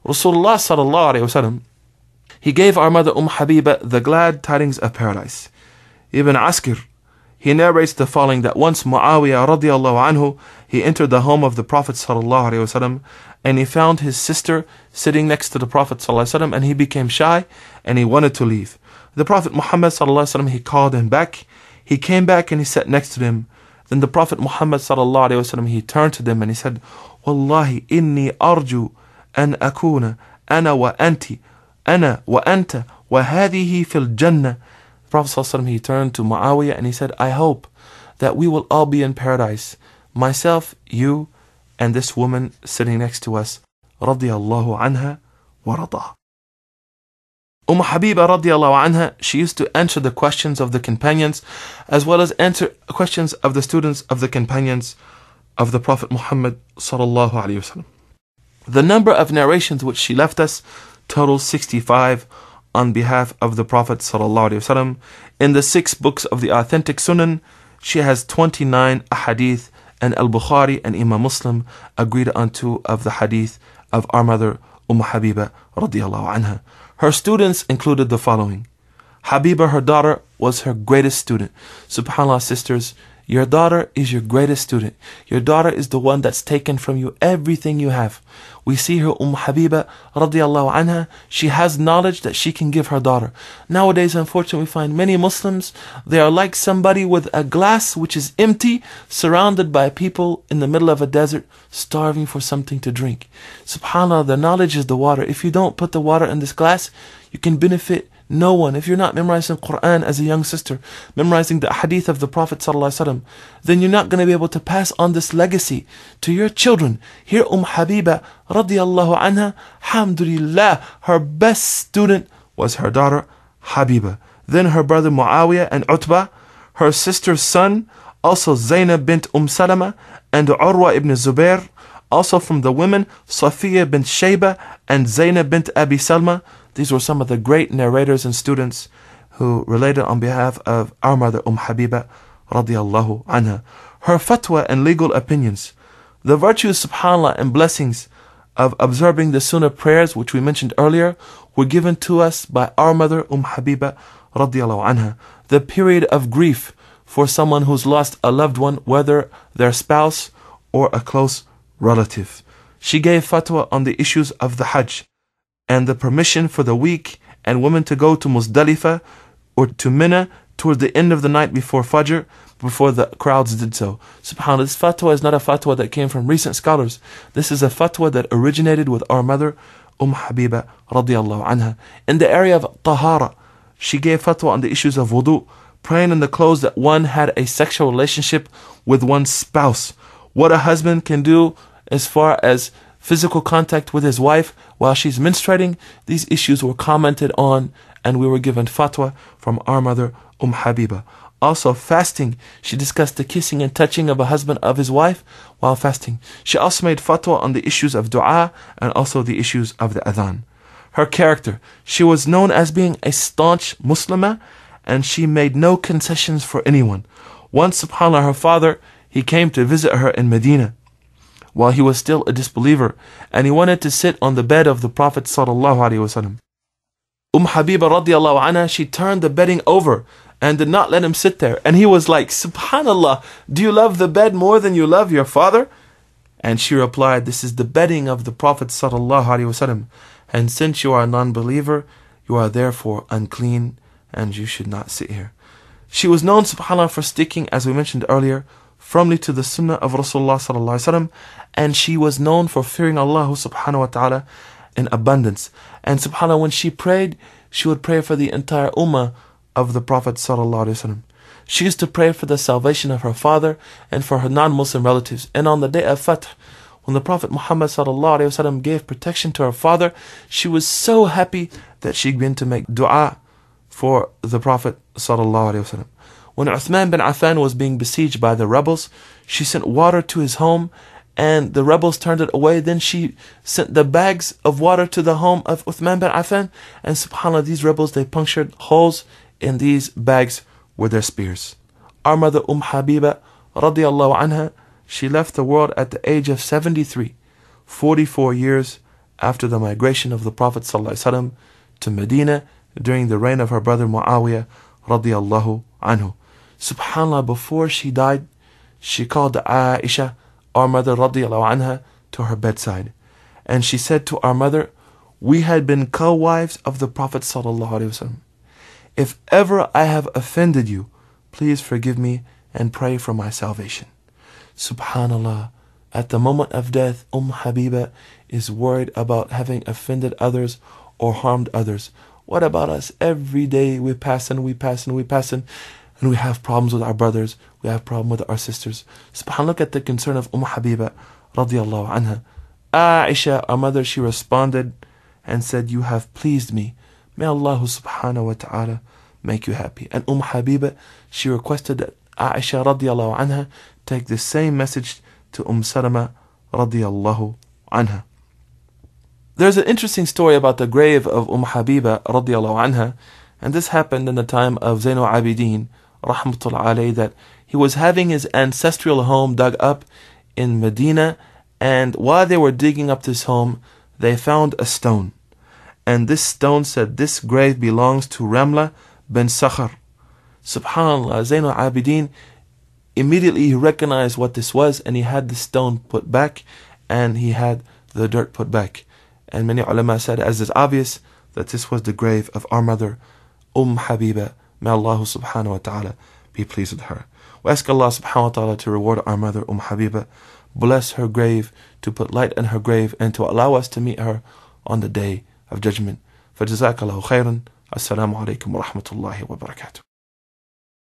Rasulullah sallallahu alayhi wasallam, he gave our mother Habibah the glad tidings of paradise. Ibn Askir, he narrates the following, that once Muawiyah radiallahu anhu, he entered the home of the Prophet sallallahu alayhi wasallam, and he found his sister sitting next to the Prophet sallallahu alayhi wasallam, and he became shy and he wanted to leave. The Prophet Muhammad sallallahu alayhi wasallam, he called him back. He came back and he sat next to him. Then the Prophet Muhammad sallallahu alayhi wasallam, he turned to them and he said, Wallahi inni arju an akuna ana wa anti ana wa anta wa hadihi fil jannah. The Prophet sallallahu alayhi wasallam, he turned to Muawiyah and he said, I hope that we will all be in paradise. Myself, you, and this woman sitting next to us. Radiyallahu anha wa radaha. Habibah radiallahu anha, she used to answer the questions of the companions as well as answer questions of the students of the companions of the Prophet Muhammad sallallahu alayhi wasallam. The number of narrations which she left us totals 65 on behalf of the Prophet sallallahu alayhi wasallam. In the 6 books of the authentic Sunan, she has 29 ahadith, and al-Bukhari and Imam Muslim agreed unto of the hadith of our mother Habibah radiallahu anha. Her students included the following. Habibah, her daughter, was her greatest student. SubhanAllah, sisters, your daughter is your greatest student. Your daughter is the one that's taken from you everything you have. We see her Habibah radiallahu anha, she has knowledge that she can give her daughter. Nowadays, unfortunately, we find many Muslims, they are like somebody with a glass which is empty, surrounded by people in the middle of a desert, starving for something to drink. SubhanAllah, the knowledge is the water. If you don't put the water in this glass, you can benefit no one. If you're not memorizing Quran as a young sister, memorizing the hadith of the Prophet ﷺ, then you're not going to be able to pass on this legacy to your children. Here Habibah radiallahu anha, alhamdulillah, her best student was her daughter Habibah. Then her brother Muawiyah and Utbah, her sister's son, also Zaynab bint Salama and Urwa ibn Zubair. Also from the women, Safiya bint Shayba and Zaynab bint Abi Salma. These were some of the great narrators and students who related on behalf of our mother Habibah radiallahu anha. Her fatwa and legal opinions, the virtues, subhanAllah, and blessings of observing the sunnah prayers which we mentioned earlier were given to us by our mother Habibah radiallahu anha. The period of grief for someone who's lost a loved one, whether their spouse or a close relative. She gave fatwa on the issues of the Hajj and the permission for the weak and women to go to Muzdalifah or to Mina toward the end of the night before Fajr, before the crowds did so. SubhanAllah, this fatwa is not a fatwa that came from recent scholars. This is a fatwa that originated with our mother Habibah radiallahu anha. In the area of tahara, she gave fatwa on the issues of wudu, praying in the clothes that one had a sexual relationship with one's spouse, what a husband can do as far as physical contact with his wife while she's menstruating. These issues were commented on and we were given fatwa from our mother Habibah. Also fasting, she discussed the kissing and touching of a husband of his wife while fasting. She also made fatwa on the issues of dua and also the issues of the adhan. Her character, she was known as being a staunch Muslimah and she made no concessions for anyone. Once, subhanAllah, her father, he came to visit her in Medina while he was still a disbeliever, and he wanted to sit on the bed of the Prophet sallallahu alaihi wasallam. Habibah radiallahu anha, she turned the bedding over and did not let him sit there. And he was like, subhanallah, do you love the bed more than you love your father? And she replied, this is the bedding of the Prophet sallallahu alaihi wasallam, and since you are a non-believer, you are therefore unclean and you should not sit here. She was known, subhanallah, for sticking, as we mentioned earlier, firmly to the sunnah of Rasulullah sallallahu alaihi wasallam, and she was known for fearing Allah subhanahu wa ta'ala in abundance. And subhanallah, when she prayed, she would pray for the entire ummah of the Prophet sallallahu alaihi wasallam. She used to pray for the salvation of her father and for her non-Muslim relatives. And on the day of Fath, when the Prophet Muhammad sallallahu alaihi wasallam gave protection to her father, she was so happy that she began to make dua for the Prophet sallallahu alaihi wasallam. When Uthman bin Affan was being besieged by the rebels, she sent water to his home and the rebels turned it away. Then she sent the bags of water to the home of Uthman bin Affan, and subhanAllah, these rebels, they punctured holes in these bags with their spears. Our mother Habibah radiallahu anha, she left the world at the age of 73, 44 years after the migration of the Prophet ﷺ to Medina during the reign of her brother Muawiyah radiyallahu anhu. SubhanAllah, before she died, she called Aisha, our mother radiyallahu anha, to her bedside. And she said to our mother, we had been co-wives of the Prophet ﷺ. If ever I have offended you, please forgive me and pray for my salvation. SubhanAllah, at the moment of death, Habibah is worried about having offended others or harmed others. What about us? Every day we pass and we have problems with our brothers, we have problems with our sisters. SubhanAllah, look at the concern of Habibah radiyallahu anha. Aisha, our mother, she responded and said, you have pleased me. May Allah subhanahu wa ta'ala make you happy. And Habibah, she requested that Aisha radiyallahu anha take the same message to Salama radiyallahu anha. There's an interesting story about the grave of Habibah radiyallahu anha, and this happened in the time of Zaynab Abidin rahmatullah alayhi, that he was having his ancestral home dug up in Medina, and while they were digging up this home, they found a stone. And this stone said, this grave belongs to Ramla bin Sakhar. SubhanAllah, Zaynab Abidin, immediately he recognized what this was, and he had the stone put back, and he had the dirt put back. And many ulama said, as is obvious, that this was the grave of our mother, Habibah. May Allah subhanahu wa ta'ala be pleased with her. We ask Allah subhanahu wa ta'ala to reward our mother, Habibah, bless her grave, to put light in her grave, and to allow us to meet her on the day of judgment. فجزاك الله خيرا. السلام عليكم ورحمة الله وبركاته.